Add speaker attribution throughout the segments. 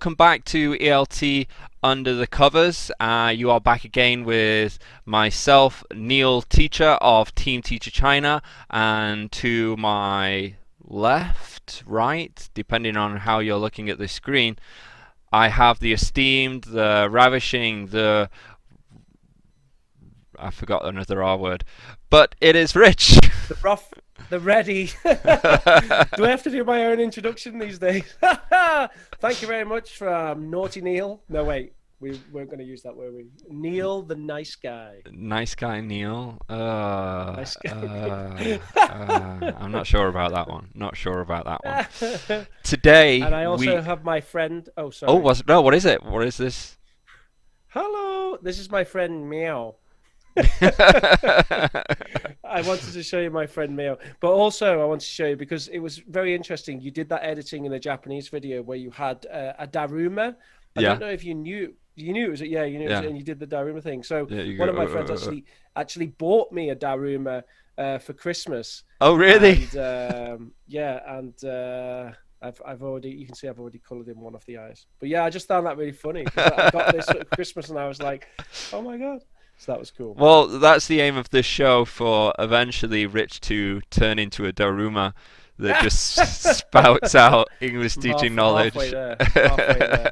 Speaker 1: welcome back to ELT Under the Covers. You are back again with myself, Neil, teacher of Team Teacher China, and to my left, right, depending on how you're looking at the screen, I have the esteemed, the ravishing, I forgot another R word, but it is Rich.
Speaker 2: The rough, the ready. Do I have to do my own introduction these days? Thank you very much for Naughty Neil. No, wait, we weren't going to use that, were we? Neil, the nice guy.
Speaker 1: Nice guy, Neil.
Speaker 2: Nice guy.
Speaker 1: I'm not sure about that one. Not sure about that one. Today,
Speaker 2: and I also have my friend. Oh, sorry.
Speaker 1: Oh, what is it? What is this?
Speaker 2: Hello, this is my friend Meow. I wanted to show you my friend Meow, but also I want to show you because it was very interesting. You did that editing in a Japanese video where you had a Daruma. I don't know if you knew. You knew it was you knew it was, and you did the Daruma thing. So one of my friends actually bought me a Daruma for Christmas.
Speaker 1: Oh, really?
Speaker 2: And, I've already, you can see I've already coloured in one of the eyes. But yeah, I just found that really funny. I got this at Christmas and I was like, oh my God. So that was cool.
Speaker 1: Well, that's the aim of this show, for eventually Rich to turn into a Daruma that just spouts out English teaching knowledge.
Speaker 2: Halfway there.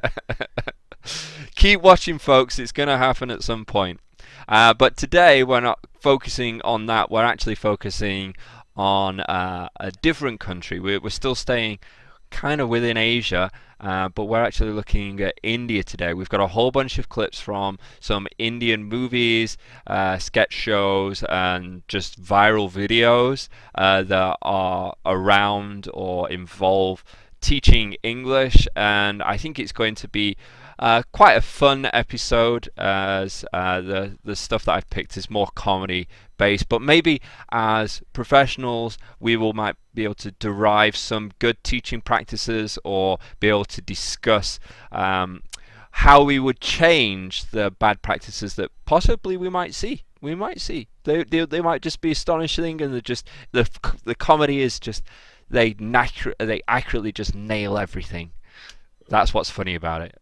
Speaker 1: Keep watching, folks. It's going to happen at some point. But today we're not focusing on that. We're actually focusing on a different country. We're still staying kind of within Asia, but we're actually looking at India today. We've got a whole bunch of clips from some Indian movies, sketch shows, and just viral videos that are around or involve teaching English, and I think it's going to be quite a fun episode, as the stuff that I've picked is more comedy based, but maybe as professionals we might be able to derive some good teaching practices, or be able to discuss how we would change the bad practices that possibly we might see. They might just be astonishing, and the comedy is just they accurately just nail everything. That's what's funny about it.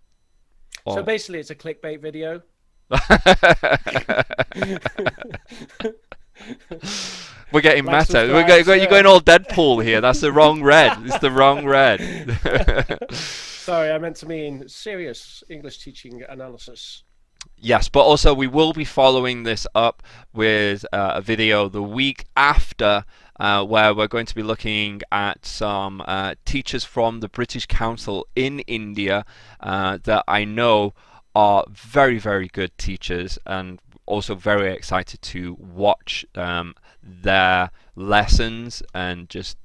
Speaker 2: So basically, it's a clickbait video.
Speaker 1: We're getting meta. You're going all Deadpool here. That's the wrong red. It's the wrong red.
Speaker 2: Sorry, I meant to mean serious English teaching analysis.
Speaker 1: Yes, but also we will be following this up with a video the week after, where we're going to be looking at some teachers from the British Council in India that I know are very, very good teachers, and also very excited to watch their lessons and just,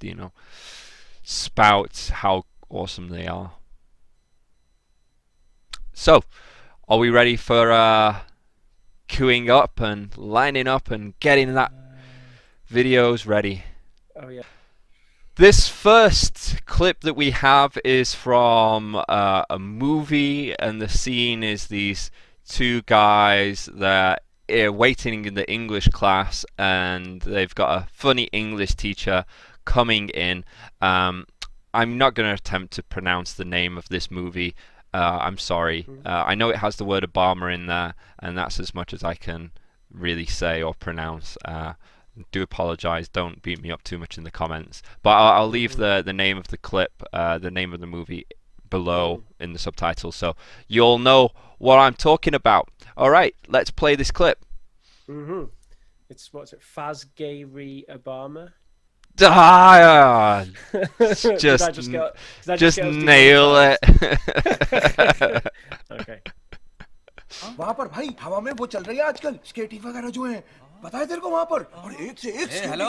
Speaker 1: spout how awesome they are. So, are we ready for queuing up and lining up and getting that videos ready?
Speaker 2: Oh yeah.
Speaker 1: This first clip that we have is from a movie, and the scene is these two guys that are waiting in the English class, and they've got a funny English teacher coming in. I'm not going to attempt to pronounce the name of this movie. I'm sorry. I know it has the word Obama in there, and that's as much as I can really say or pronounce. Do apologize. Don't beat me up too much in the comments. But I'll leave the name of the clip, the name of the movie below in the subtitles, so you'll know what I'm talking about. All right, let's play this clip.
Speaker 2: It's Phas Gaye Re Obama.
Speaker 1: Just nail it.
Speaker 2: Okay.
Speaker 3: वहाँ पर भाई हवा में वो चल रही है आजकल स्केटिंग वगैरह जो है पता है तेरे को वहाँ पर और एक से एक
Speaker 4: hello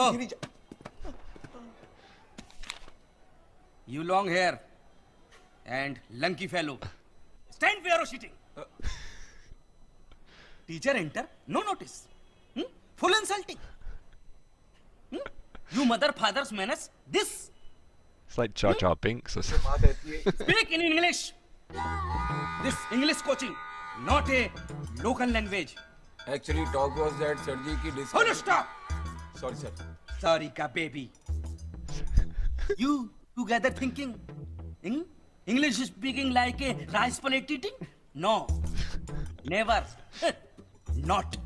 Speaker 4: You long hair and lanky fellow, stand where you're sitting. Teacher enter, no notice. Full insulting. You mother father's manners, this.
Speaker 1: It's like Jar Jar Binks or something.
Speaker 4: Speak in English. This English coaching, not a local language.
Speaker 3: Actually talk was that sir ji ki
Speaker 4: Oh no, stop.
Speaker 3: Sorry sir.
Speaker 4: Sorry ka baby. You together thinking, English speaking like a rice plate eating? No. Never. Not.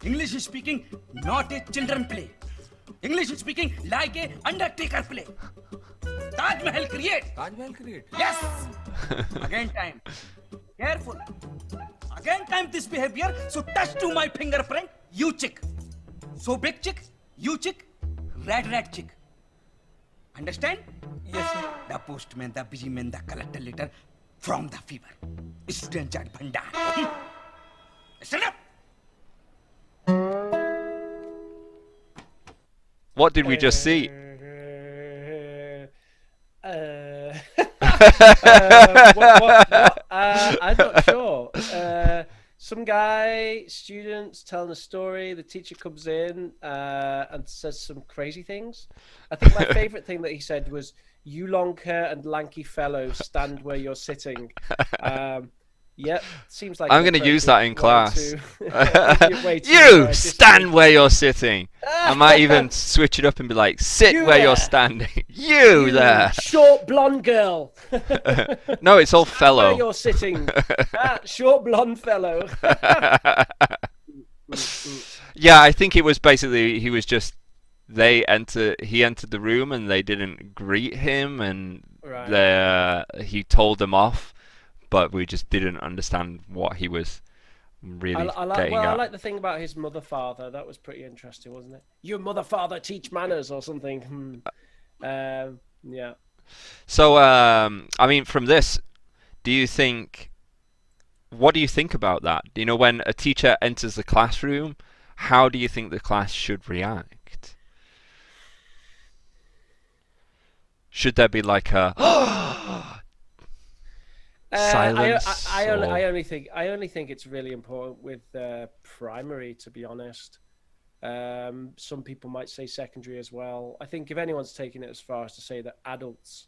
Speaker 4: English speaking not a children play. English speaking like a undertaker play. Taj Mahal create.
Speaker 3: Taj Mahal create.
Speaker 4: Yes. Again time. Careful. Again time this behavior. So touch to my fingerprint. You chick. So big chick. You chick. Rat chick. Understand?
Speaker 3: Yes, sir.
Speaker 4: The postman, the busy man, the collector letter from the fever. Student chat bhandar. Stand up.
Speaker 1: What did we just see?
Speaker 2: What? I'm not sure. Some guy, students telling a story. The teacher comes in and says some crazy things. I think my favorite thing that he said was, "You long hair and lanky fellow, stand where you're sitting." Yep, seems like
Speaker 1: I'm going to use that in class.
Speaker 2: You
Speaker 1: stand where you're sitting. I might even switch it up and be like, sit
Speaker 2: You
Speaker 1: where
Speaker 2: there.
Speaker 1: you're standing. You there.
Speaker 2: short blonde girl.
Speaker 1: No, it's all
Speaker 2: Where
Speaker 1: fellow.
Speaker 2: you're sitting, short blonde fellow.
Speaker 1: Yeah, I think it was basically he was just he entered the room and they didn't greet him and
Speaker 2: Right.
Speaker 1: he told them off, but we just didn't understand what he was really getting
Speaker 2: I
Speaker 1: at.
Speaker 2: like the thing about his mother father. That was pretty interesting, wasn't it? Your mother father teach manners or something. Yeah.
Speaker 1: So I mean, from this, what do you think about that? You know, when a teacher enters the classroom, how do you think the class should react? Should there be like a silence?
Speaker 2: I
Speaker 1: or-
Speaker 2: only think it's really important with primary, to be honest. Some people might say secondary as well. I think if anyone's taking it as far as to say that adults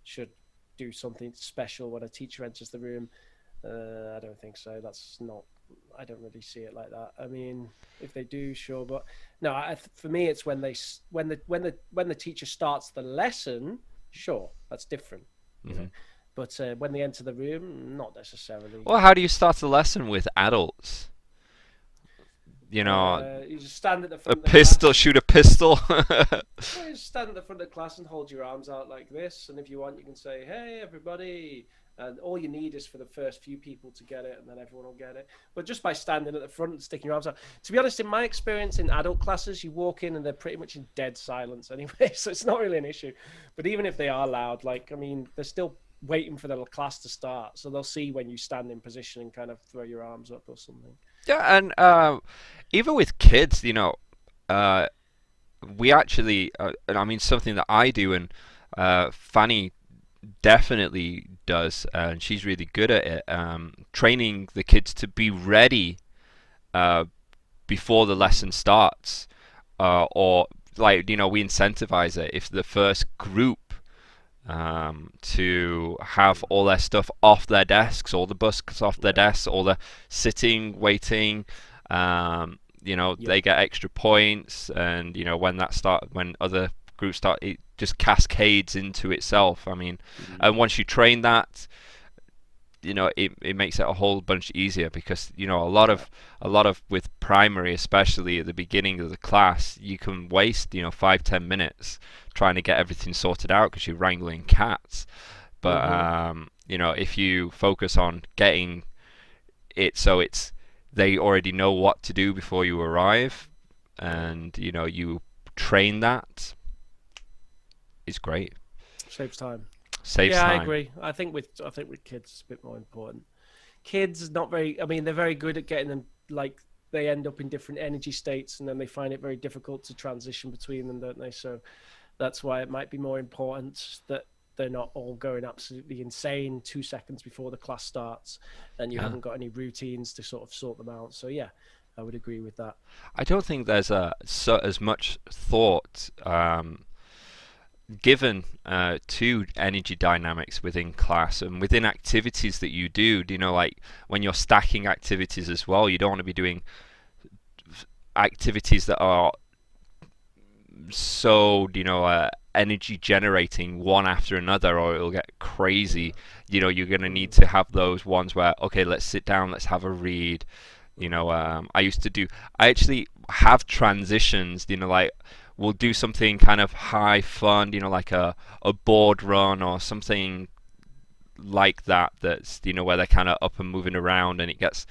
Speaker 2: should do something special when a teacher enters the room, I don't think so. I don't really see it like that. I mean, if they do, sure, but no. For me, it's when the teacher starts the lesson. Sure, that's different. You know? But when they enter the room, not necessarily.
Speaker 1: Well, how do you start a lesson with adults? You know,
Speaker 2: You just stand at the
Speaker 1: a
Speaker 2: front.
Speaker 1: pistol, shoot a pistol.
Speaker 2: Well, you just stand at the front of the class and hold your arms out like this, and if you want, you can say, "Hey, everybody." And all you need is for the first few people to get it, and then everyone will get it. But just by standing at the front and sticking your arms out. To be honest, in my experience in adult classes, you walk in and they're pretty much in dead silence anyway, so it's not really an issue. But even if they are loud, they're still waiting for the class to start, so they'll see when you stand in position and kind of throw your arms up or something.
Speaker 1: Yeah, and even with kids, you know, we actually, and I mean, something that I do, and Fanny definitely does, and she's really good at it, training the kids to be ready before the lesson starts, or like, you know, we incentivize it. If the first group to have all their stuff off their desks, all the books off their desks, all the sitting, waiting, you know, they get extra points, and you know, when other groups start, it just cascades into itself. I mean, and once you train that, you know, it makes it a whole bunch easier, because you know, a lot of with primary, especially at the beginning of the class, you can waste, you know, 5-10 minutes trying to get everything sorted out because you're wrangling cats. But you know, if you focus on getting it so they already know what to do before you arrive, and you know, you train that, it's great.
Speaker 2: Saves time.
Speaker 1: Saves
Speaker 2: Yeah,
Speaker 1: time.
Speaker 2: I agree. I think with kids, it's a bit more important. Kids, not very. I mean, they're very good at getting them. Like, they end up in different energy states, and then they find it very difficult to transition between them, don't they? So that's why it might be more important that they're not all going absolutely insane 2 seconds before the class starts, and you haven't got any routines to sort of sort them out. So yeah, I would agree with that.
Speaker 1: I don't think there's as much thought given to energy dynamics within class and within activities that you do. You know, like when you're stacking activities as well, you don't want to be doing activities that are so energy generating one after another, or it'll get crazy. You're going to need to have those ones where, okay, let's sit down, let's have a read. I actually have transitions, like we'll do something kind of high fun, like a board run or something like that's where they're kind of up and moving around, and it gets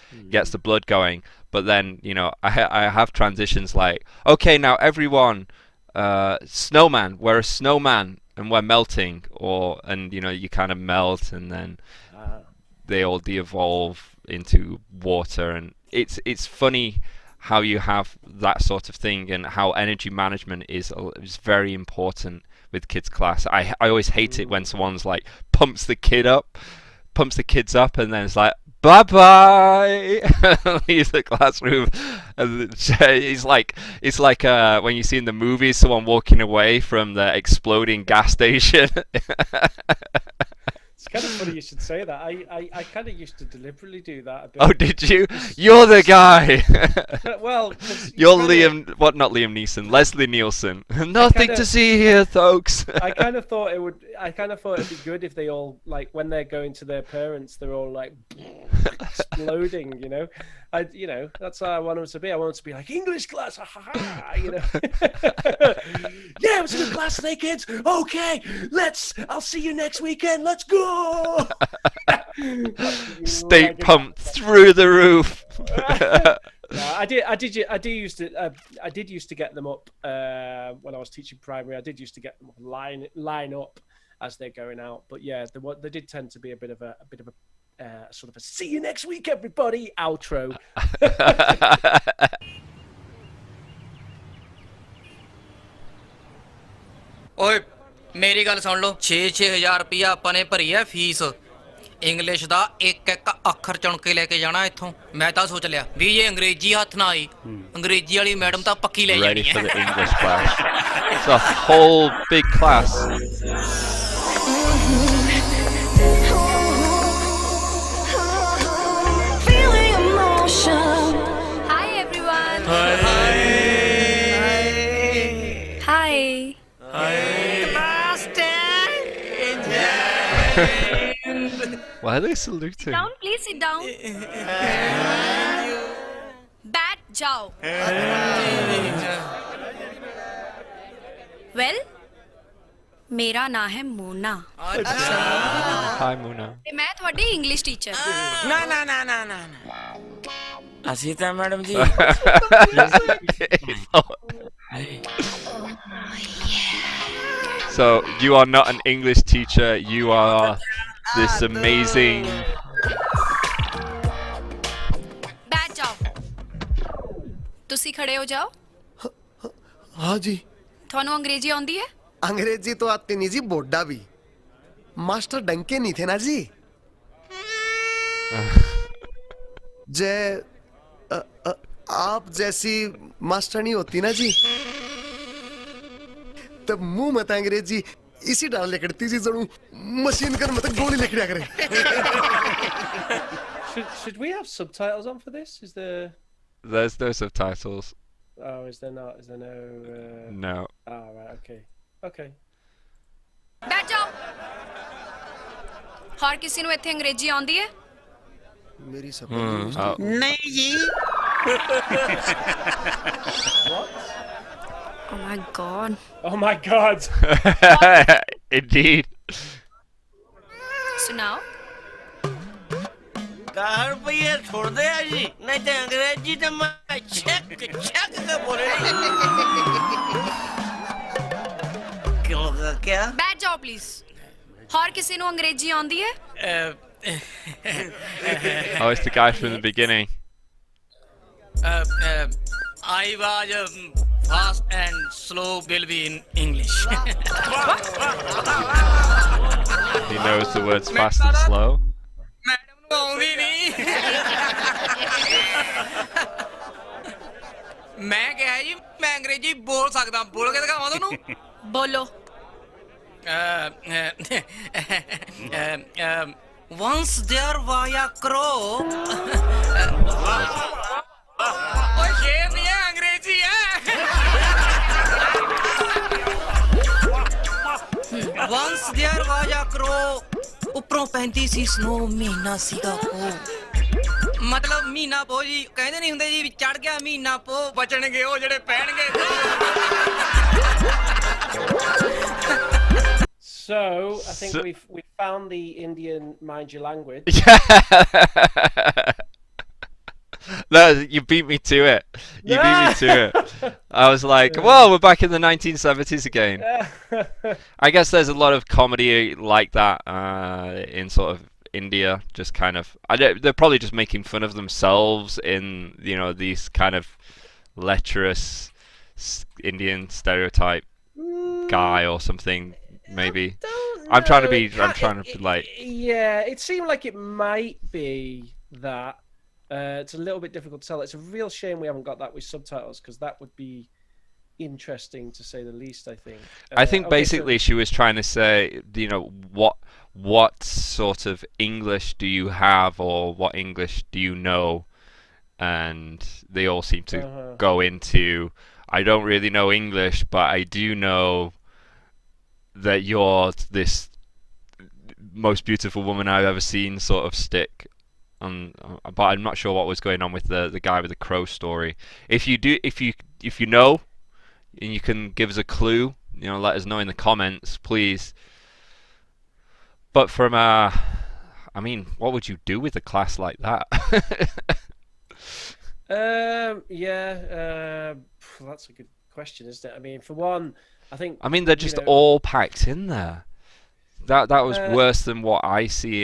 Speaker 1: the blood going. But then I have transitions like, okay, now everyone, snowman, we're a snowman and we're melting, and you kind of melt, and then they all de-evolve into water. And it's funny how you have that sort of thing, and how energy management is very important with kids class. I always hate it when someone's like pumps the kids up, and then it's like, bye bye, leaves the classroom. And it's like when you see in the movies someone walking away from the exploding gas station.
Speaker 2: It's kind of funny you should say that. I kind of used to deliberately do that a bit.
Speaker 1: Oh, did you? You're the guy.
Speaker 2: Well,
Speaker 1: you're not Liam Neeson, Leslie Nielsen. Nothing to see here, folks.
Speaker 2: I kind of thought it'd be good if they all, like, when they're going to their parents, they're all like exploding. That's how I want them to be. I want them to be like, English class, ha ha ha. Yeah, it was a good class today, kids. Okay, I'll see you next weekend. Let's go.
Speaker 1: State pumped through the roof.
Speaker 2: No, I did used to get them up when I was teaching primary. I did used to get them line up as they're going out. But yeah, they did tend to be a bit of a sort of a "see you next week, everybody" outro.
Speaker 5: ਓਏ ਮੇਰੀ ਗੱਲ ਸੁਣ ਲਓ 6-6000 ਰੁਪਇਆ ਆਪਾਂ ਨੇ ਭਰੀ ਹੈ ਫੀਸ ਇੰਗਲਿਸ਼ ਦਾ ਇੱਕ ਅੱਖਰ ਚੁਣ ਕੇ ਲੈ ਕੇ ਜਾਣਾ ਇੱਥੋਂ ਮੈਂ ਤਾਂ ਸੋਚ ਲਿਆ ਵੀ ਇਹ ਅੰਗਰੇਜ਼ੀ ਹੱਥ ਨਾ ਆਈ ਅੰਗਰੇਜ਼ੀ ਵਾਲੀ ਮੈਡਮ ਤਾਂ ਪੱਕੀ ਲੈ ਜਾਣੀ ਹੈ
Speaker 1: Ready for the English class. It's a whole big class.
Speaker 6: Hi everyone. Hi.
Speaker 1: Why are they saluting?
Speaker 6: Down, please sit down. Bat jao. Well, मेरा नाम है मोना.
Speaker 1: Hi, Muna.
Speaker 6: ਤੇ ਮੈਂ ਤੁਹਾਡੀ ਇੰਗਲਿਸ਼ ਟੀਚਰ.
Speaker 5: ਨਾ ਅਸੀਂ ਤਾਂ ਮੈਡਮ ਜੀ
Speaker 1: So you are not an English teacher. You are this amazing.
Speaker 6: बैठ जाओ. ਤੁਸੀਂ ਖੜੇ ਹੋ ਜਾਓ.
Speaker 7: हाँ जी
Speaker 6: ਤੁਹਾਨੂੰ ਅੰਗਰੇਜ਼ੀ ਆਉਂਦੀ ਹੈ?
Speaker 7: अंग्रेजी तो आती नहीं जी, बोडा भी मास्टर डंके नहीं थे ना जी. आप जैसी मास्टर नहीं होती ना जी, तब मुंह मत अंग्रेजी इसी डाल लिखती जी जरूर मशीन कर मत गोली लिख दिया करे.
Speaker 2: Should we have subtitles on for this?
Speaker 1: There's no subtitles.
Speaker 2: Oh, is there not? Is there no?
Speaker 1: No.
Speaker 2: Oh, right. Okay.
Speaker 6: ਬੈਠ ਜਾਓ. ਹੋਰ ਕਿਸੇ ਨੂੰ ਇੱਥੇ ਅੰਗਰੇਜ਼ੀ ਆਉਂਦੀ ਹੈ?
Speaker 7: मेरी सब
Speaker 5: ਨਹੀਂ ਜੀ
Speaker 6: Oh my god.
Speaker 2: Oh my God.
Speaker 1: Indeed.
Speaker 6: So now,
Speaker 5: 10 ਰੁਪਏ ਛੋੜਦੇ ਆ ਜੀ ਨਹੀਂ ਤੇ ਅੰਗਰੇਜ਼ੀ ਤੇ ਮੈਂ ਛੱਕ ਕੇ ਬੋਲੇ ਕਿਆ
Speaker 6: ਬੈਠ ਜਾਓ ਪਲੀਜ਼. ਹੋਰ ਕਿਸੇ ਨੂੰ ਅੰਗਰੇਜ਼ੀ ਆਉਂਦੀ ਹੈ?
Speaker 1: Oh, it's the guy from the beginning.
Speaker 5: I was fast and slow will be in English.
Speaker 1: He knows the words fast and slow.
Speaker 5: Madam ਨੂੰ ਆਉਂਦੀ ਨਹੀਂ ਮੈਂ ਕਿਹਾ ਜੀ ਮੈਂ ਅੰਗਰੇਜ਼ੀ ਬੋਲ ਸਕਦਾ ਬੋਲ ਕੇ ਦਿਖਾਵਾਂ ਤੁਹਾਨੂੰ
Speaker 6: ਬੋਲੋ.
Speaker 5: Once there was a crow. ਓਏ ਸ਼ੇਰ ਨਹੀਂ ਹੈ ਅੰਗਰੇਜ਼ੀ ਹੈ ਉੱਪਰੋਂ ਪੈਂਦੀ ਸੀ ਸਨੋ ਮਹੀਨਾ ਸੀਗਾ ਪੋ ਮਤਲਬ ਮਹੀਨਾ ਪੋ ਜੀ ਕਹਿੰਦੇ ਨਹੀਂ ਹੁੰਦੇ ਜੀ ਵੀ ਚੜ ਗਿਆ ਮਹੀਨਾ ਪੋ ਬਚਣਗੇ ਉਹ ਜਿਹੜੇ ਪੈਣਗੇ
Speaker 2: So I think we found the Indian mind your language.
Speaker 1: No, you beat me to it. You beat me to it. I was like, whoa, we're back in the 1970s again. I guess there's a lot of comedy like that in sort of India, just kind of. They're probably just making fun of themselves in these kind of lecherous Indian stereotype guy or something. Maybe I'm trying to be like.
Speaker 2: Yeah, it seemed like it might be that. It's a little bit difficult to tell. It's a real shame we haven't got that with subtitles because that would be interesting to say the least. I think.
Speaker 1: I think basically she was trying to say, what sort of English do you have, or what English do you know, and they all seem to go into. I don't really know English, but I do know that you're this most beautiful woman I've ever seen, sort of stick. But I'm not sure what was going on with the guy with the crow story. If you know, and you can give us a clue, let us know in the comments, please. But from I mean, what would you do with a class like that?
Speaker 2: That's a good question, isn't it? I mean, for one, I
Speaker 1: mean, they're just all packed in there. That was worse than what I see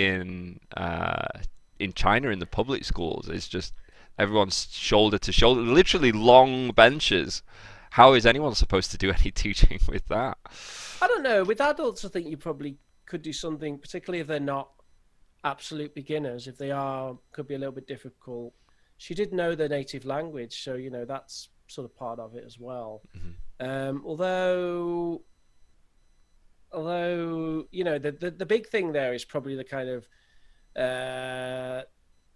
Speaker 1: in China in the public schools. It's just everyone's shoulder to shoulder, literally long benches. How is anyone supposed to do any teaching with that?
Speaker 2: I don't know. With adults, I think you probably could do something, particularly if they're not absolute beginners. If they are, could be a little bit difficult. She did know their native language, so that's sort of part of it as well. Although the big thing there is probably the kind of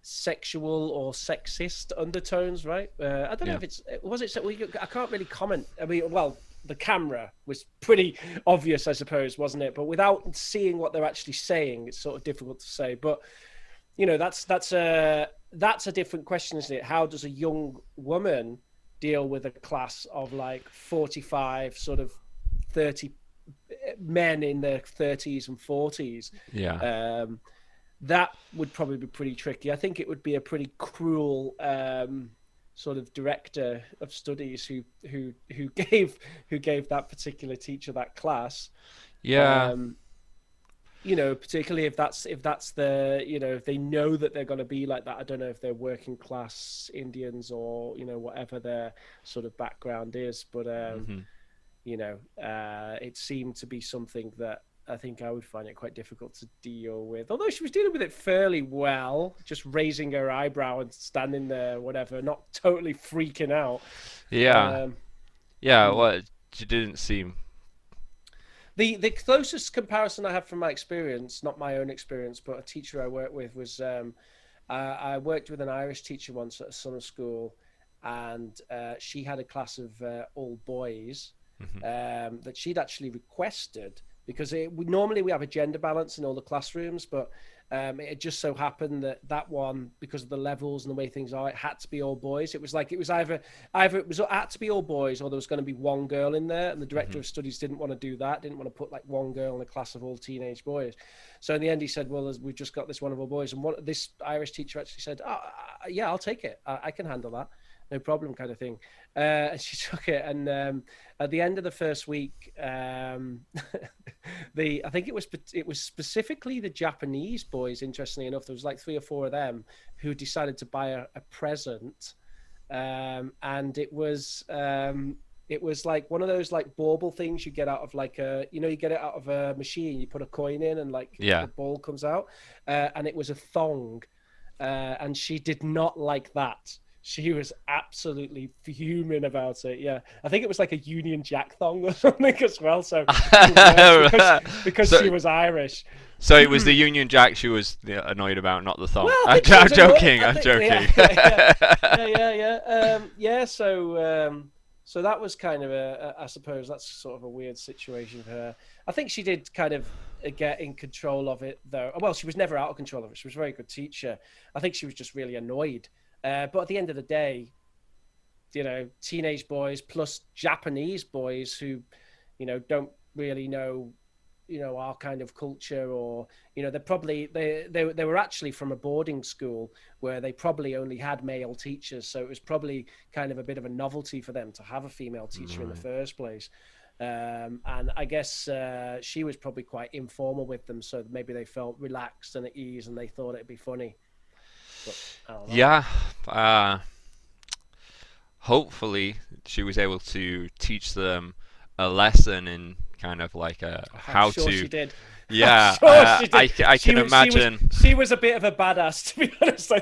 Speaker 2: sexual or sexist undertones, right? I don't know if I can't really comment. I mean, well, the camera was pretty obvious, I suppose, wasn't it? But without seeing what they're actually saying, it's sort of difficult to say. But that's a different question, isn't it? How does a young woman deal with a class of like 45 sort of 30 men in their 30s and 40s? That would probably be pretty tricky. I think it would be a pretty cruel sort of director of studies who gave that particular teacher that class. Particularly if that's the if they know that they're going to be like that. I don't know if they're working class Indians or whatever their sort of background is, but it seemed to be something that I think I would find it quite difficult to deal with. Although she was dealing with it fairly well, just raising her eyebrow and standing there, whatever, not totally freaking out.
Speaker 1: Well, she didn't seem.
Speaker 2: The closest comparison I have from my experience, not my own experience, but a teacher I worked with was I worked with an Irish teacher once at a summer school, and she had a class of all boys that she'd actually requested, because normally we have a gender balance in all the classrooms, but it just so happened that one, because of the levels and the way things are, it had to be all boys. It was either it had to be all boys, or there was going to be one girl in there, and the director of studies didn't want to do that, didn't want to put like one girl in a class of all teenage boys. So in the end he said, well, we've just got this one of all boys, and this Irish teacher actually said, yeah, I'll take it, I can handle that, no problem, kind of thing. And she took it, and at the end of the first week, I think it was specifically the Japanese boys, interestingly enough. There was like 3 or 4 of them who decided to buy a present, and it was like one of those like bauble things you get out of like you get it out of a machine, you put a coin in and like the ball comes out, and it was a thong, and she did not like that. She was absolutely fuming about it. Yeah, I think it was like a Union Jack thong or something as well. So because she was Irish.
Speaker 1: So it was the Union Jack she was annoyed about, not the thong. Well, I'm joking. I'm joking.
Speaker 2: So that was kind of I suppose that's sort of a weird situation for her. I think she did kind of get in control of it, though. Well, she was never out of control of it. She was a very good teacher. I think she was just really annoyed. But at the end of the day, you know, teenage boys plus Japanese boys who, you know, don't really know, you know, our kind of culture, or, you know, they were actually from a boarding school where they probably only had male teachers. So it was probably kind of a bit of a novelty for them to have a female teacher in the first place. And I guess she was probably quite informal with them, so maybe they felt relaxed and at ease, and they thought it'd be funny. But I don't know.
Speaker 1: Yeah. Hopefully, she was able to teach them a lesson in kind of like how
Speaker 2: sure
Speaker 1: to.
Speaker 2: she did.
Speaker 1: Yeah,
Speaker 2: I'm sure she did.
Speaker 1: I can imagine.
Speaker 2: She was a bit of a badass, to be honest. I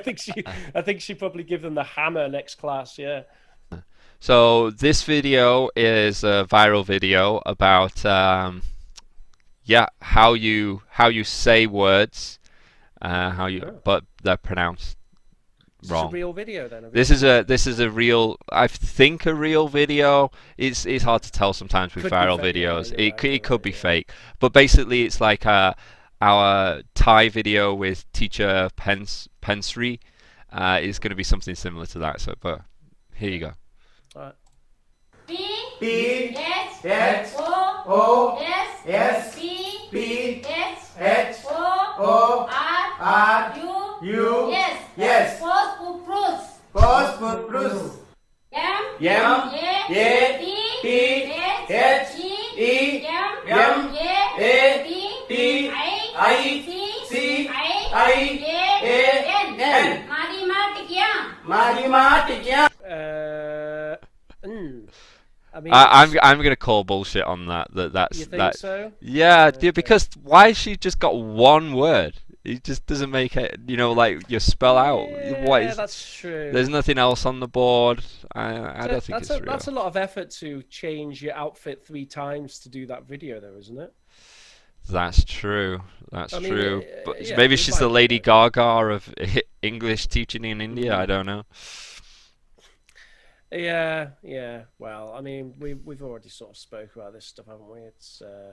Speaker 2: think she probably give them the hammer next class. Yeah.
Speaker 1: So this video is a viral video about how you say words, but they're pronounced wrong.
Speaker 2: It's a real video then.
Speaker 1: This is a real, I think, a real video. It's hard to tell sometimes with
Speaker 2: Could be
Speaker 1: viral
Speaker 2: fake,
Speaker 1: videos.
Speaker 2: yeah,
Speaker 1: It could be fake, but basically it's like our Thai video with teacher Pensri is going to be something similar to that. So, but here you go.
Speaker 8: P H O S P H O R U yes Phosphorus M A P H E M A T I C I A N Mathematics.
Speaker 2: I mean,
Speaker 1: I'm gonna call bullshit on that. That's
Speaker 2: you think
Speaker 1: that.
Speaker 2: so?
Speaker 1: Yeah, because why she just got one word? It just doesn't make it. You know, like you spell out. What
Speaker 2: Yeah,
Speaker 1: is?
Speaker 2: that's true.
Speaker 1: There's nothing else on the board. I don't think it's real.
Speaker 2: That's a lot of effort to change your outfit 3 times to do that video, though, isn't it?
Speaker 1: That's true. That's
Speaker 2: I mean,
Speaker 1: true. But
Speaker 2: yeah,
Speaker 1: maybe
Speaker 2: it
Speaker 1: she's
Speaker 2: might
Speaker 1: the
Speaker 2: be,
Speaker 1: Lady
Speaker 2: though.
Speaker 1: Gaga of English teaching in India. I don't know.
Speaker 2: Yeah. Well, I mean, we've already sort of spoke about this stuff, haven't we? It's I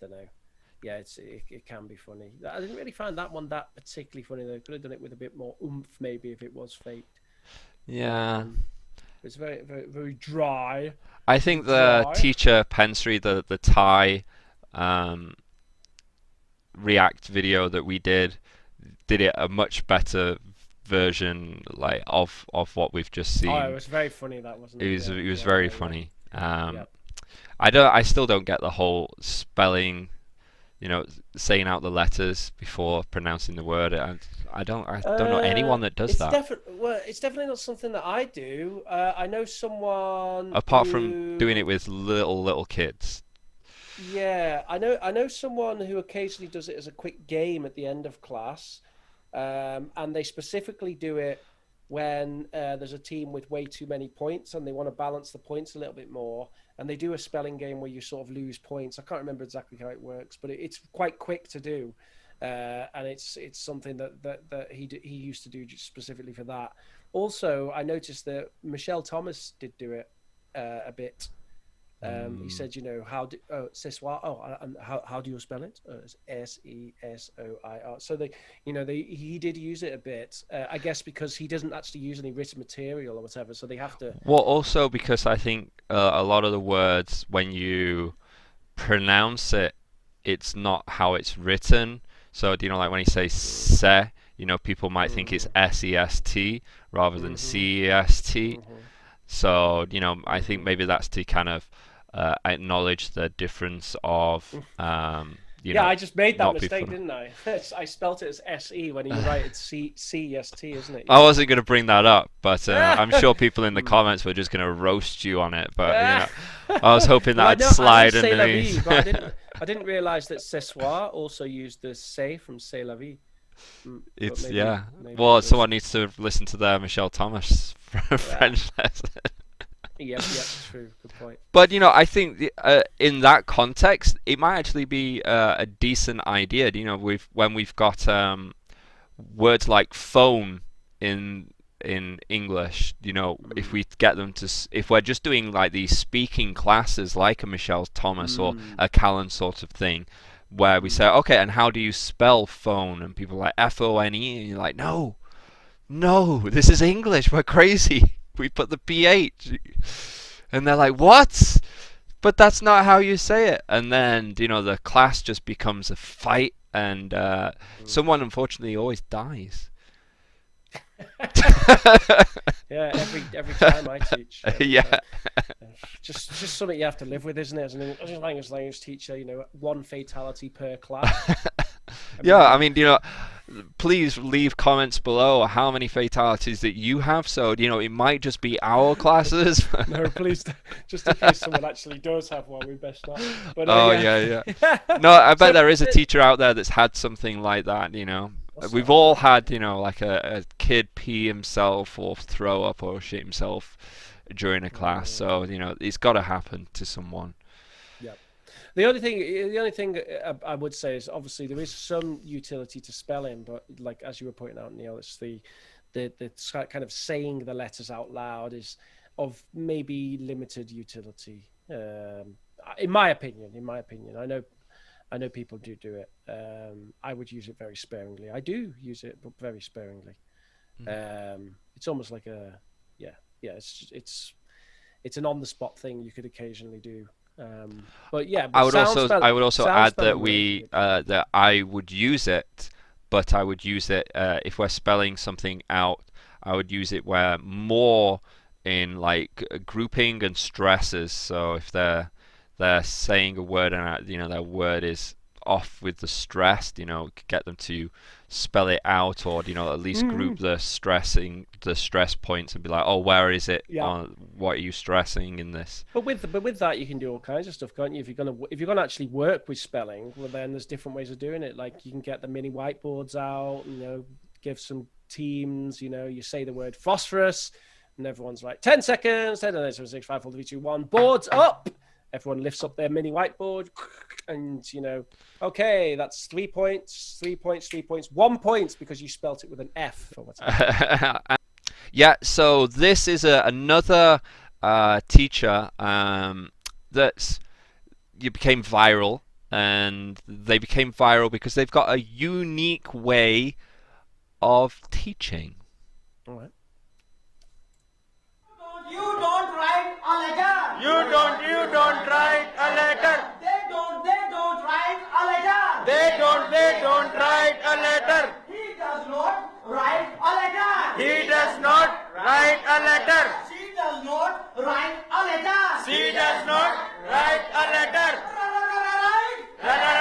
Speaker 2: don't know. Yeah, it can be funny. I didn't really find that one that particularly funny though. Could have done it with a bit more oomph, maybe, if it was faked.
Speaker 1: Yeah.
Speaker 2: It's very, very, very dry.
Speaker 1: I think the
Speaker 2: Dry.
Speaker 1: teacher Pensri, the Thai React video that we did it a much better version like of what we've just seen.
Speaker 2: Oh, it was very funny. That wasn't.
Speaker 1: It was
Speaker 2: Yeah,
Speaker 1: very
Speaker 2: yeah.
Speaker 1: funny.
Speaker 2: Yeah.
Speaker 1: I still don't get the whole spelling, you know, saying out the letters before pronouncing the word. I don't know anyone that does that.
Speaker 2: It's definitely not something that I do. I know someone
Speaker 1: Apart
Speaker 2: who...
Speaker 1: from doing it with little kids.
Speaker 2: Yeah, I know someone who occasionally does it as a quick game at the end of class, and they specifically do it when there's a team with way too many points and they want to balance the points a little bit more, and they do a spelling game where you sort of lose points. I can't remember exactly how it works, but it's quite quick to do, and it's something that he used to do just specifically for that. Also, I noticed that Michelle Thomas did do it a bit. He said, you know, how do you spell it? It's Sesoir. So he did use it a bit, I guess, because he doesn't actually use any written material or whatever, so they have to.
Speaker 1: Well, also because I think a lot of the words, when you pronounce it, it's not how it's written. So, do you know, like when he says se, you know, people might think it's SEST rather than CEST. So, you know, I think maybe that's to kind of acknowledge the difference of,
Speaker 2: I just made that mistake,
Speaker 1: people...
Speaker 2: didn't I? I spelt it as SE when you write it CEST, isn't it?
Speaker 1: I wasn't going to bring that up, but I'm sure people in the comments were just going to roast you on it. But you know, I was hoping that I'd slide underneath.
Speaker 2: I didn't realize that ce soir also used the "c'est" from "c'est la vie."
Speaker 1: It's
Speaker 2: maybe
Speaker 1: well, someone needs to listen to their Michelle Thomas French lesson.
Speaker 2: Yep, true. Good point.
Speaker 1: But, you know, I think in that context, it might actually be a decent idea. You know, when we've got words like phone in English, you know, if we get them to, if we're just doing like these speaking classes like a Michelle Thomas or a Callan sort of thing, where we say, okay, and how do you spell phone? And people are like F-O-N-E, and you're like, no, this is English. We're crazy. We put the PH. And they're like, what? But that's not how you say it. And then, the class just becomes a fight, and someone unfortunately always dies.
Speaker 2: Yeah, every time I teach.
Speaker 1: Yeah.
Speaker 2: Time. Just something you have to live with, isn't it? As an language teacher, 1 fatality per class.
Speaker 1: Yeah, I mean, please leave comments below how many fatalities that you have. So, it might just be our classes.
Speaker 2: No, please, just in case someone actually does have one, we best not. But,
Speaker 1: yeah. No, I bet there is a teacher out there that's had something like that, We've all had, like a kid pee himself or throw up or shit himself during a class. So, it's got to happen to someone.
Speaker 2: Yeah. The only thing I would say is obviously there is some utility to spelling, but like as you were pointing out, Neil, it's the kind of saying the letters out loud is of maybe limited utility. In my opinion, I know people do it. I would use it very sparingly. I do use it, but very sparingly. It's almost like it's an on the spot thing you could occasionally do. But yeah,
Speaker 1: I would also add that that I would use it, but I would use it if we're spelling something out. I would use it where more in like grouping and stresses. So if they're saying a word and their word is off with the stress, get them to spell it out, or at least group the stress points and be like, oh, where is it?
Speaker 2: Yeah.
Speaker 1: What are you stressing in this?
Speaker 2: But with that, you can do all kinds of stuff, can't you? If you're gonna actually work with spelling, well, then there's different ways of doing it. Like you can get the mini whiteboards out, give some teams, you say the word phosphorus, and everyone's like 10 seconds, 10, 9, 7, 6, 5, 4, 3, 2, 1, boards up. Everyone lifts up their mini whiteboard, and okay, that's 3 points, 3 points, 3 points, 1 point because you spelt it with an F or whatever.
Speaker 1: Yeah, so this is another teacher that became viral, and they became viral because they've got a unique way of teaching.
Speaker 2: All right.
Speaker 8: You don't write a letter.
Speaker 3: You don't write a letter.
Speaker 8: They don't write a letter.
Speaker 3: They don't write a letter.
Speaker 8: He does not write a letter.
Speaker 3: He does not write a letter.
Speaker 8: She does not write a letter.
Speaker 3: She does not write a letter.
Speaker 8: Right.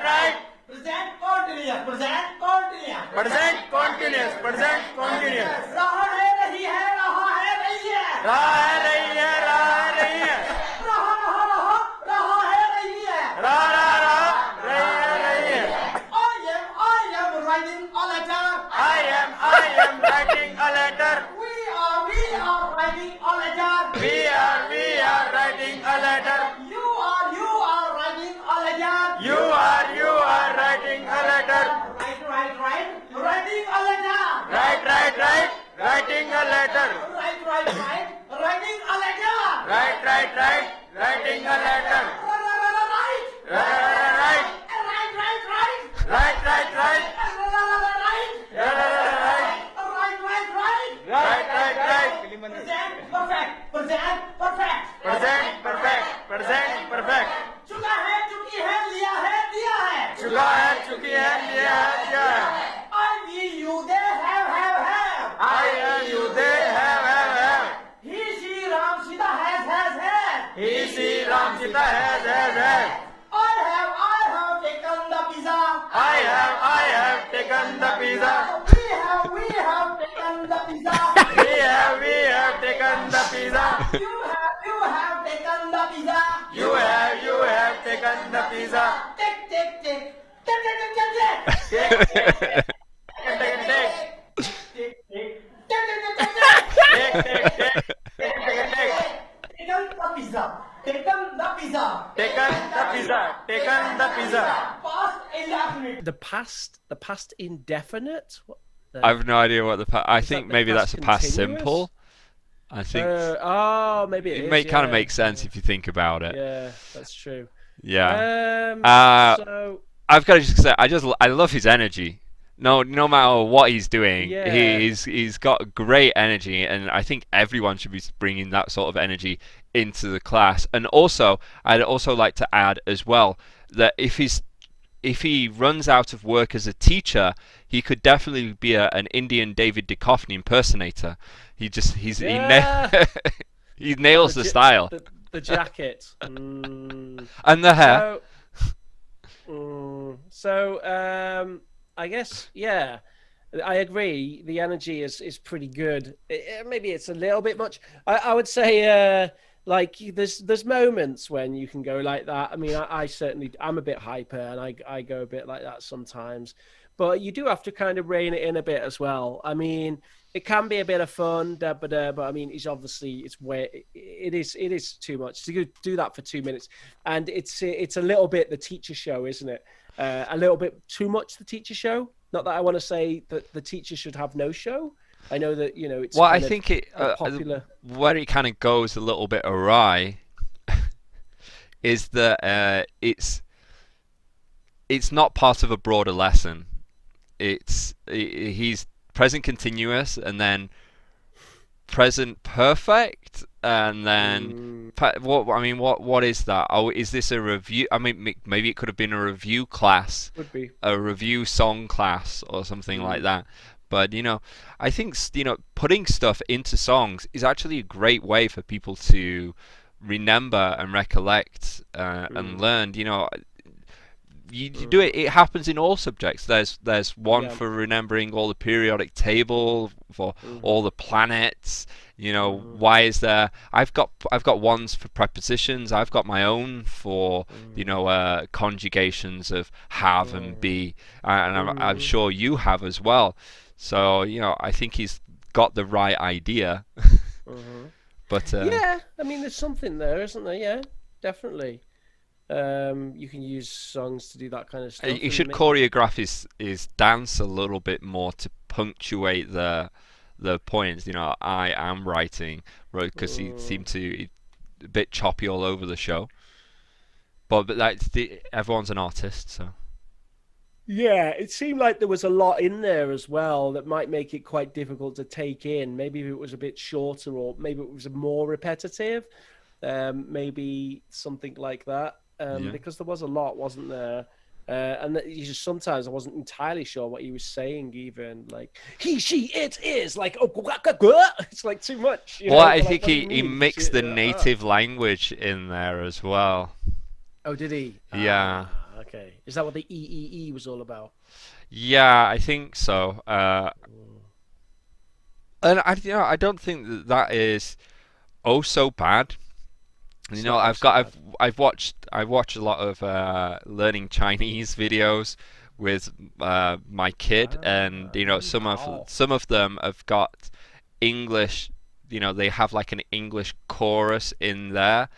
Speaker 3: Right.
Speaker 8: Present continuous. Present continuous.
Speaker 3: Present continuous. Present continuous.
Speaker 8: रहा है रही है रहा है रही है
Speaker 3: रहा है रही है रहा है रही है
Speaker 8: रहा है रही है
Speaker 3: रहा रही है
Speaker 8: I am writing a letter.
Speaker 3: I am writing a letter.
Speaker 8: We are writing a letter.
Speaker 3: We are writing a letter.
Speaker 8: You are writing a letter.
Speaker 3: You are writing a letter.
Speaker 8: Right. Writing a letter.
Speaker 3: Right. Writing a letter.
Speaker 8: Right. Writing a letter.
Speaker 3: Right. Writing a letter.
Speaker 8: Right.
Speaker 3: Present perfect.
Speaker 8: चुका है चुकी है लिया है दिया है
Speaker 3: चुका है चुकी है लिया है दिया है
Speaker 8: I we you they have
Speaker 3: I am you they have
Speaker 8: he she Ram Sita has
Speaker 3: He see Ram Sita has
Speaker 8: I have taken the pizza
Speaker 3: I have taken the pizza
Speaker 8: we have taken the pizza
Speaker 3: we have taken the pizza
Speaker 8: you have taken the pizza
Speaker 3: you have taken the pizza
Speaker 8: take
Speaker 3: Taken the pizza
Speaker 8: past indefinite
Speaker 2: The past indefinite.
Speaker 1: I have no idea what I
Speaker 2: Is
Speaker 1: think
Speaker 2: that the
Speaker 1: maybe that's
Speaker 2: past
Speaker 1: a past
Speaker 2: continuous?
Speaker 1: simple. I think
Speaker 2: Maybe
Speaker 1: it kind of makes sense if you think about it.
Speaker 2: Yeah, that's true.
Speaker 1: Yeah.
Speaker 2: So
Speaker 1: I've got to just say, I love his energy. No matter what he's doing,
Speaker 2: yeah.
Speaker 1: he's got great energy, and I think everyone should be bringing that sort of energy into the class. And also, I'd also like to add as well that if he runs out of work as a teacher, he could definitely be an Indian David Duchovny impersonator.
Speaker 2: Yeah.
Speaker 1: He
Speaker 2: And
Speaker 1: nails the style
Speaker 2: the jacket.
Speaker 1: and the hair.
Speaker 2: I guess yeah. I agree. The energy is pretty good. Maybe it's a little bit much. I would say like there's moments when you can go like that. I mean, I certainly I'm a bit hyper and I go a bit like that sometimes. But you do have to kind of rein it in a bit as well. I mean, it can be a bit of fun, but I mean, it's obviously it is too much to do that for 2 minutes, and it's a little bit the teacher show, isn't it? A little bit too much the teacher show. Not that I want to say that the teacher should have no show. I know that it's
Speaker 1: Well, I
Speaker 2: kind of
Speaker 1: think it
Speaker 2: popular.
Speaker 1: where it kind of goes a little bit awry is that it's not part of a broader lesson. He's present continuous and then present perfect and then what is that? Oh, is this a review? I mean, maybe it could have been a review class,
Speaker 2: Would be.
Speaker 1: a review song class or something like that. But I think putting stuff into songs is actually a great way for people to remember and recollect and learn. You do it. It happens in all subjects. There's one for remembering all the periodic table for all the planets. Why is there? I've got ones for prepositions. I've got my own for conjugations of have and be, and I'm sure you have as well. So I think he's got the right idea. But
Speaker 2: yeah, I mean, there's something there, isn't there? Yeah, definitely. You can use songs to do that kind of stuff.
Speaker 1: you should choreograph his dance a little bit more to punctuate the points. I am writing, right? Because he seemed to a bit choppy all over the show. But everyone's an artist, so.
Speaker 2: Yeah, it seemed like there was a lot in there as well that might make it quite difficult to take in. Maybe if it was a bit shorter, or maybe it was more repetitive. Maybe something like that. Because there was a lot, wasn't there? And sometimes I wasn't entirely sure what he was saying, even like he, she, it is like it's like too much.
Speaker 1: Well, I think he mixed the native language in there as well.
Speaker 2: Oh, did he?
Speaker 1: Yeah.
Speaker 2: Okay. Is that what the EEE was all about?
Speaker 1: Yeah, I think so. And I don't think that is so bad. I've watched a lot of learning Chinese videos with my kid, and some of them have got English. They have like an English chorus in there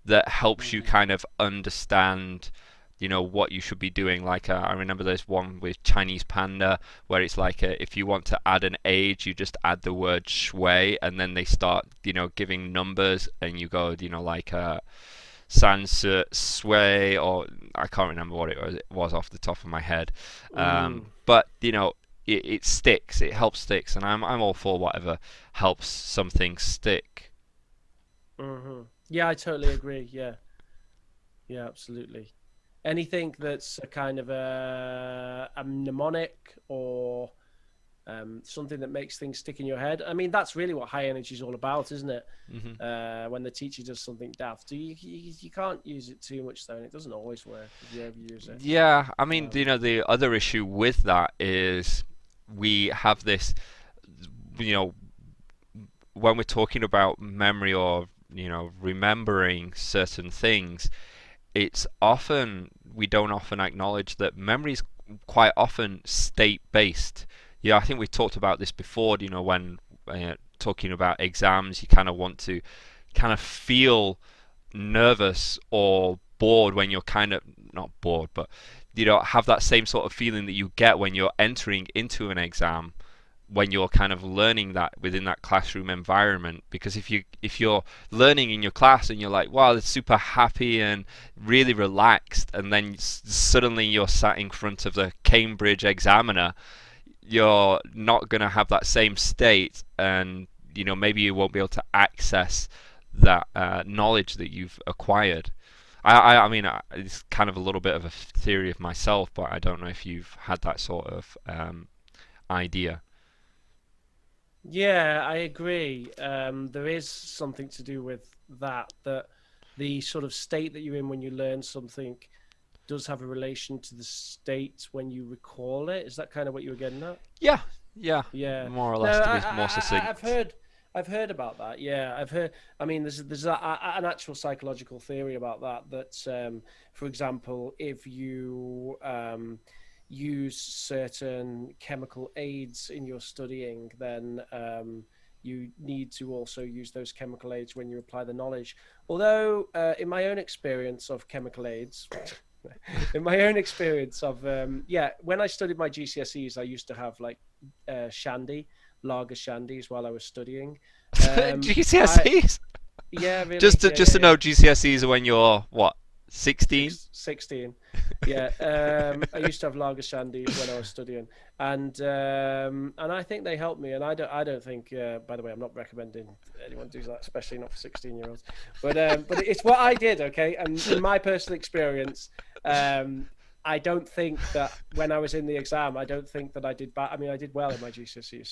Speaker 1: that helps you kind of understand what you should be doing. Like I remember there's one with Chinese Panda where it's like if you want to add an age, you just add the word shui, and then they start giving numbers, and you go like san sui, or I can't remember what it was off the top of my head. But it sticks. It helps sticks, and I'm all for whatever helps something stick.
Speaker 2: Yeah, I totally agree. Yeah, absolutely. Anything that's a kind of a mnemonic or something that makes things stick in your head. I mean, that's really what high energy is all about, isn't it? When the teacher does something daft, you can't use it too much though, and it doesn't always work if you ever use it.
Speaker 1: Yeah, I mean, the other issue with that is we have this, when we're talking about memory or remembering certain things, it's often we don't often acknowledge that memory is quite often state based. I think we've talked about this before. When talking about exams, you kind of want to kind of feel nervous or bored when you're kind of not bored, but have that same sort of feeling that you get when you're entering into an exam. when you're kind of learning that within that classroom environment. Because if you're learning in your class and you're like, wow, it's super happy and really relaxed, and then suddenly you're sat in front of the Cambridge examiner, you're not going to have that same state, and maybe you won't be able to access that knowledge that you've acquired. I mean, it's kind of a little bit of a theory of myself, but I don't know if you've had that sort of idea.
Speaker 2: Yeah, I agree. There is something to do with that the sort of state that you're in when you learn something does have a relation to the state when you recall it. Is that kind of what you were getting at?
Speaker 1: Yeah,
Speaker 2: Yeah.
Speaker 1: more or
Speaker 2: No,
Speaker 1: less, to be more succinct.
Speaker 2: I've heard about that. Yeah, I've heard. I mean, there's an actual psychological theory about that. That, for example, if you use certain chemical aids in your studying, then you need to also use those chemical aids when you apply the knowledge. Although, in my own experience of chemical aids. In my own experience of when I studied my GCSEs, I used to have like lager shandies while I was studying.
Speaker 1: GCSEs?
Speaker 2: Yeah, really.
Speaker 1: Just to know, GCSEs are when you're what, 16?
Speaker 2: 16. Yeah. I used to have lager shandies when I was studying, and I think they helped me. And I don't think. By the way, I'm not recommending anyone do that, especially not for 16-year-olds. But it's what I did. Okay, and in my personal experience, I don't think that when I was in the exam, I don't think that I did bad. I mean, I did well in my GCSEs.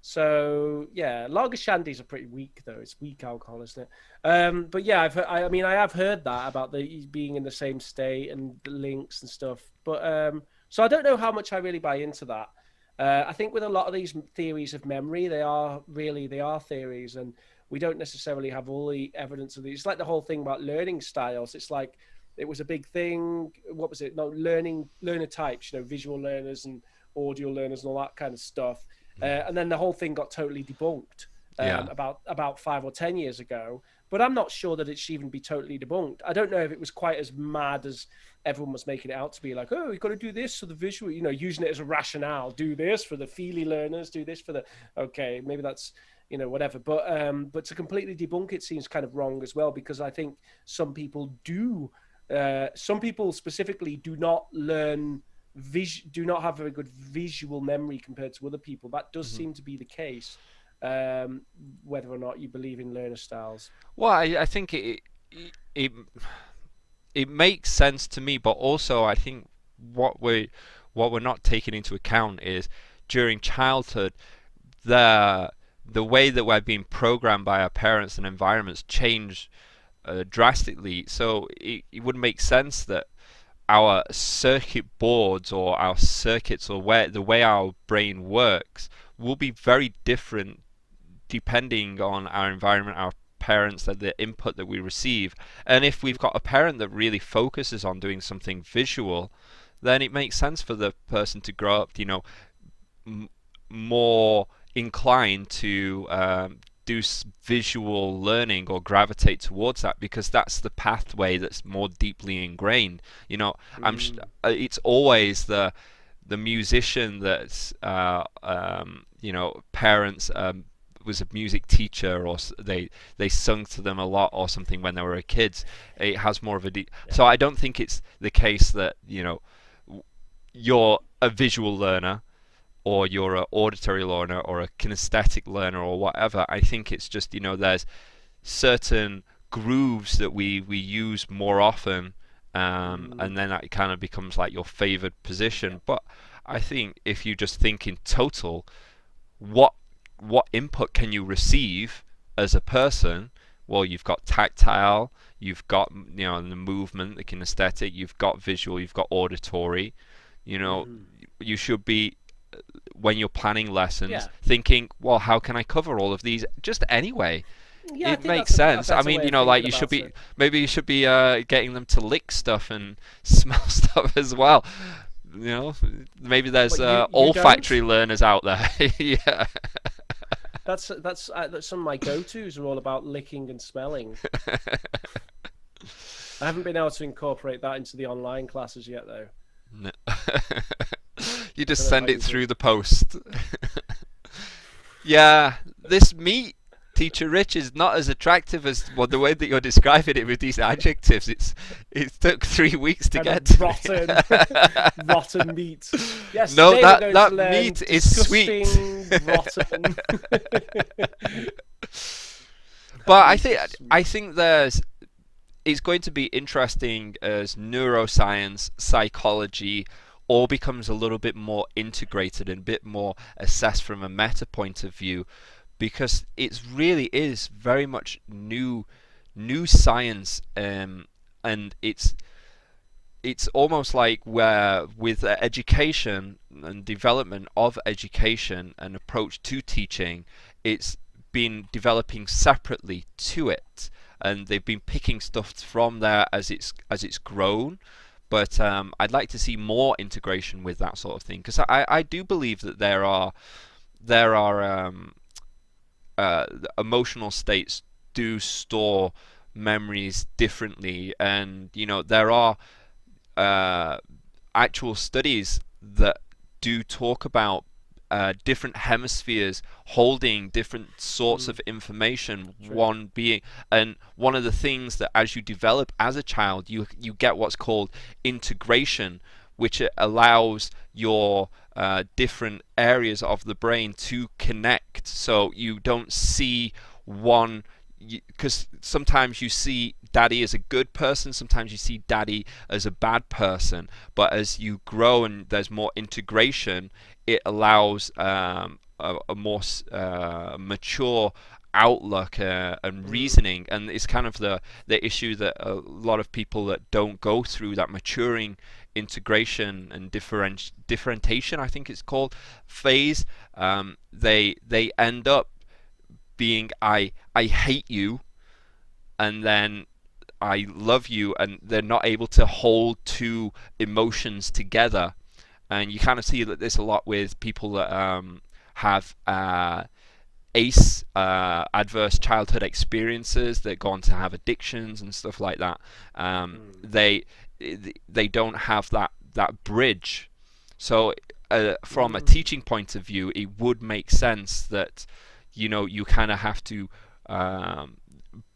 Speaker 2: So yeah, lager shandies are pretty weak though. It's weak alcohol, isn't it? But yeah, I have heard that about the being in the same state and the links and stuff. But so I don't know how much I really buy into that. I think with a lot of these theories of memory, they are theories, and we don't necessarily have all the evidence of these. It's like the whole thing about learning styles. It's like it was a big thing. What was it? No, learner types. Visual learners and audio learners and all that kind of stuff. And then the whole thing got totally debunked about 5 or 10 years ago. But I'm not sure that it should even be totally debunked. I don't know if it was quite as mad as everyone was making it out to be. Like, oh, you've got to do this for the visual, using it as a rationale. Do this for the feely learners. Do this for the. Okay, maybe that's whatever. But to completely debunk it seems kind of wrong as well, because I think some people do. Some people specifically do not have very good visual memory compared to other people. That does seem to be the case, whether or not you believe in learner styles.
Speaker 1: Well, I think it makes sense to me, but also I think what we're not taking into account is during childhood the way that we're being programmed by our parents and environments change drastically. So it would make sense that our circuit boards or our circuits or the way our brain works will be very different depending on our environment, our parents, the input that we receive. And if we've got a parent that really focuses on doing something visual, then it makes sense for the person to grow up, more inclined to do visual learning or gravitate towards that, because that's the pathway that's more deeply ingrained. It's always the musician that's parents was a music teacher, or they sung to them a lot or something when they were kids. It has more of a so I don't think it's the case that you're a visual learner or you're an auditory learner or a kinesthetic learner or whatever. I think it's just there's certain grooves that we use more often, and then that kind of becomes like your favored position. But I think if you just think in total, what input can you receive as a person? Well, you've got tactile, you've got the movement, the kinesthetic, you've got visual, you've got auditory. You should be, when you're planning lessons, thinking, well, how can I cover all of these just anyway?
Speaker 2: Yeah,
Speaker 1: it makes sense. I mean, like you should be, maybe you should be getting them to lick stuff and smell stuff as well. Maybe there's olfactory learners out there. Yeah.
Speaker 2: That's some of my go-tos are all about licking and smelling. I haven't been able to incorporate that into the online classes yet, though.
Speaker 1: No. You just
Speaker 2: Don't know
Speaker 1: send
Speaker 2: how
Speaker 1: it
Speaker 2: you do
Speaker 1: through the post. Yeah, this meat, Teacher Rich, is not as attractive as the way that you're describing it with these adjectives. It took 3 weeks to
Speaker 2: kind
Speaker 1: get
Speaker 2: of
Speaker 1: to
Speaker 2: rotten, rotten meat. Yes,
Speaker 1: No,
Speaker 2: today we're going
Speaker 1: that
Speaker 2: to learn
Speaker 1: meat is sweet.
Speaker 2: disgusting, rotten.
Speaker 1: But
Speaker 2: Meat is sweet.
Speaker 1: I think it's going to be interesting as neuroscience, psychology all becomes a little bit more integrated and a bit more assessed from a meta point of view, because it really is very much new science, and it's almost like where with education and development of education and approach to teaching, it's been developing separately to it, and they've been picking stuff from there as it's grown. But I'd like to see more integration with that sort of thing, because I do believe that there are emotional states do store memories differently, and there are actual studies that do talk about different hemispheres holding different sorts of information. One being, and one of the things that as you develop as a child, you get what's called integration, which allows your different areas of the brain to connect. So you don't see one, because sometimes you see daddy as a good person, sometimes you see daddy as a bad person, but as you grow and there's more integration, it allows a more mature outlook and reasoning. And it's kind of the issue that a lot of people that don't go through that maturing integration and differentiation, I think it's called, phase, they end up being I hate you, and then I love you, and they're not able to hold two emotions together. And you kind of see that this a lot with people that have ACE, adverse childhood experiences, that go on to have addictions and stuff like that. They don't have that bridge. So from a teaching point of view, it would make sense that you kind of have to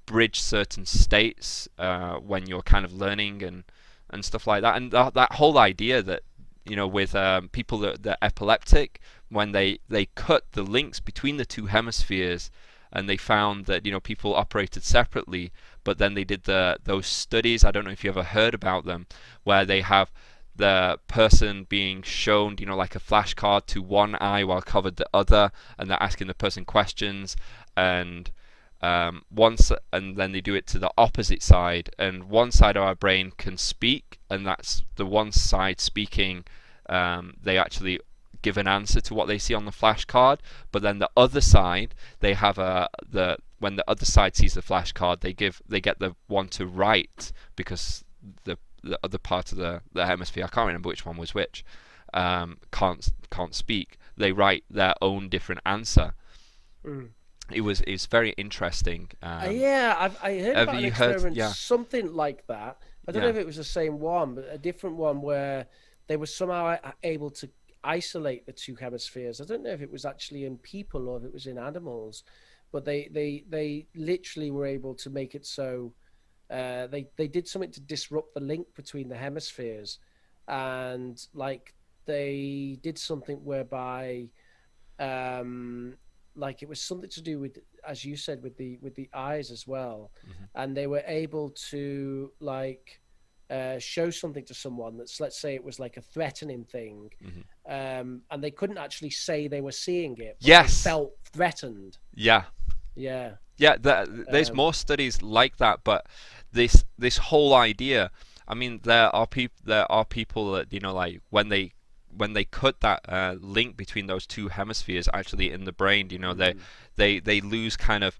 Speaker 1: bridge certain states when you're kind of learning and stuff like that. And that whole idea that with people that are epileptic, when they cut the links between the two hemispheres, and they found that people operated separately, but then they did those studies, I don't know if you ever heard about them, where they have the person being shown like a flashcard to one eye while covered the other, and they're asking the person questions, and and then they do it to the opposite side, and one side of our brain can speak, and that's the one side speaking. They actually give an answer to what they see on the flashcard, but then the other side, they have when the other side sees the flashcard, they get the one to write, because the other part of the hemisphere, I can't remember which one was which, can't speak. They write their own different answer. It's very interesting.
Speaker 2: Yeah, I heard about an experiment,
Speaker 1: yeah.
Speaker 2: something like that. I don't know if it was the same one, but a different one where they were somehow able to isolate the two hemispheres. I don't know if it was actually in people or if it was in animals, but they literally were able to make it so they did something to disrupt the link between the hemispheres, and like they did something whereby like it was something to do with, as you said, with the eyes as well. And they were able to like show something to someone that's, let's say it was like a threatening thing, and they couldn't actually say they were seeing it, but
Speaker 1: Yes.
Speaker 2: they felt threatened.
Speaker 1: Yeah. There's more studies like that, but this whole idea, I mean, there are people that like when they cut that link between those two hemispheres actually in the brain, they lose kind of,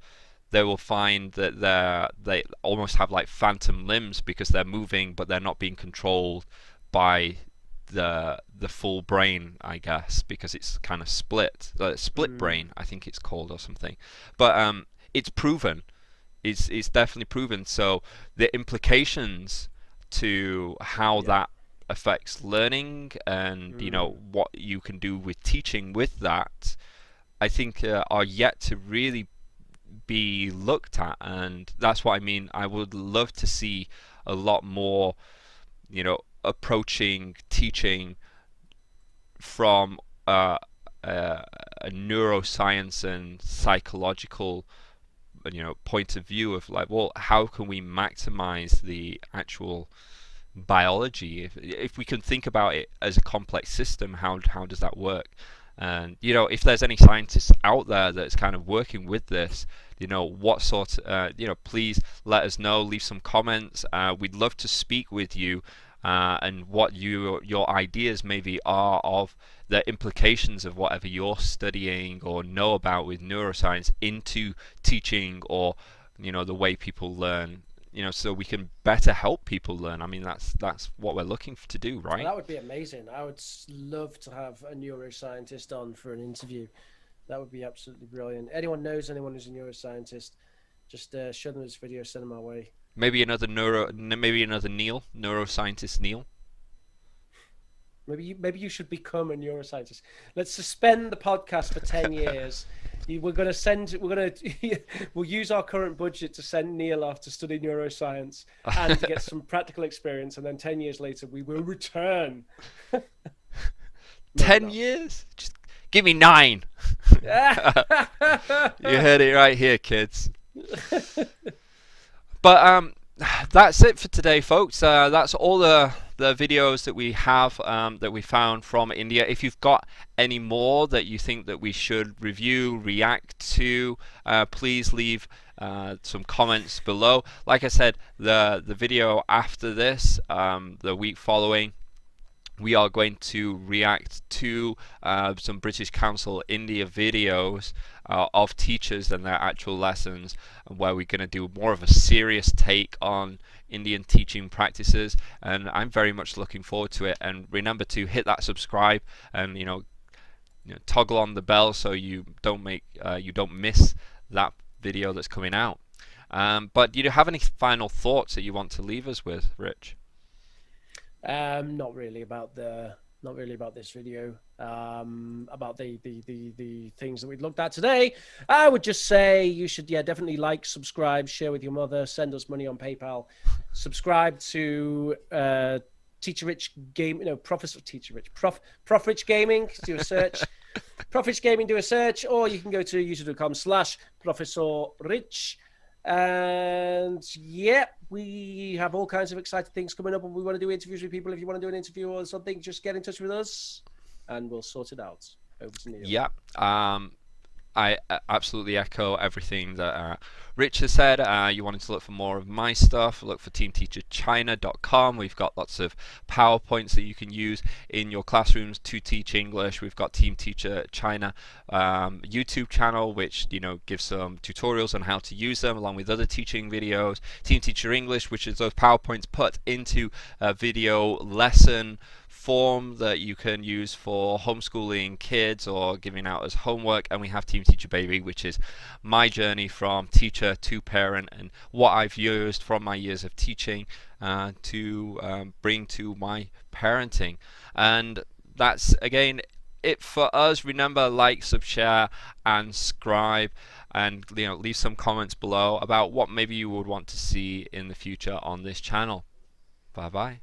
Speaker 1: they will find that they almost have like phantom limbs, because they're moving but they're not being controlled by the full brain, I guess, because it's kind of split brain, I think it's called, or something. But it's proven, it's definitely proven. So the implications to how that affects learning, and what you can do with teaching with that, I think are yet to really be looked at. And that's what I mean. I would love to see a lot more, approaching teaching from a neuroscience and psychological point of view of like, well, how can we maximize the actual biology? If we can think about it as a complex system, how does that work? And if there's any scientists out there that's kind of working with this, what sort, please let us know. Leave some comments. We'd love to speak with you, and what your ideas maybe are of the implications of whatever you're studying or know about with neuroscience into teaching, or the way people learn, so we can better help people learn. I mean, that's what we're looking to do, right?
Speaker 2: Well, that would be amazing. I would love to have a neuroscientist on for an interview. That would be absolutely brilliant. Anyone knows anyone who's a neuroscientist, just show them this video, send them our way.
Speaker 1: Maybe another Neil, neuroscientist Neil.
Speaker 2: Maybe you should become a neuroscientist. Let's suspend the podcast for 10 years. We'll use our current budget to send Neil off to study neuroscience and to get some practical experience, and then 10 years later we will return.
Speaker 1: 10 years? Just give me 9. You heard it right here, kids. But that's it for today, folks. That's all the videos that we have, that we found from India. If you've got any more that you think that we should review, react to, please leave some comments below. Like I said, the video after this, the week following, we are going to react to some British Council India videos of teachers and their actual lessons, where we're going to do more of a serious take on Indian teaching practices, and I'm very much looking forward to it. And remember to hit that subscribe and toggle on the bell so you don't miss that video that's coming out. But do you have any final thoughts that you want to leave us with, Rich?
Speaker 2: Not really about this video. About the things that we've looked at today. I would just say you should definitely like, subscribe, share with your mother, send us money on PayPal, subscribe to Teacher Rich Game, Professor Teacher Rich, Prof Rich Gaming. Do a search, Prof Rich Gaming. Do a search, or you can go to youtube.com/Professor Rich. And we have all kinds of exciting things coming up, and we want to do interviews with people. If you want to do an interview or something, just get in touch with us and we'll sort it out. Over to Neil.
Speaker 1: Yeah, I absolutely echo everything that Rich has said. You wanted to look for more of my stuff, look for teamteacherchina.com. We've got lots of PowerPoints that you can use in your classrooms to teach English. We've got Team Teacher China YouTube channel, which gives some tutorials on how to use them along with other teaching videos. Team Teacher English, which is those PowerPoints put into a video lesson form that you can use for homeschooling kids or giving out as homework. And we have Team Teacher Baby, which is my journey from teacher to parent and what I've used from my years of teaching to bring to my parenting. And that's again it for us. Remember, like, sub, share and subscribe, and leave some comments below about what maybe you would want to see in the future on this channel. Bye bye.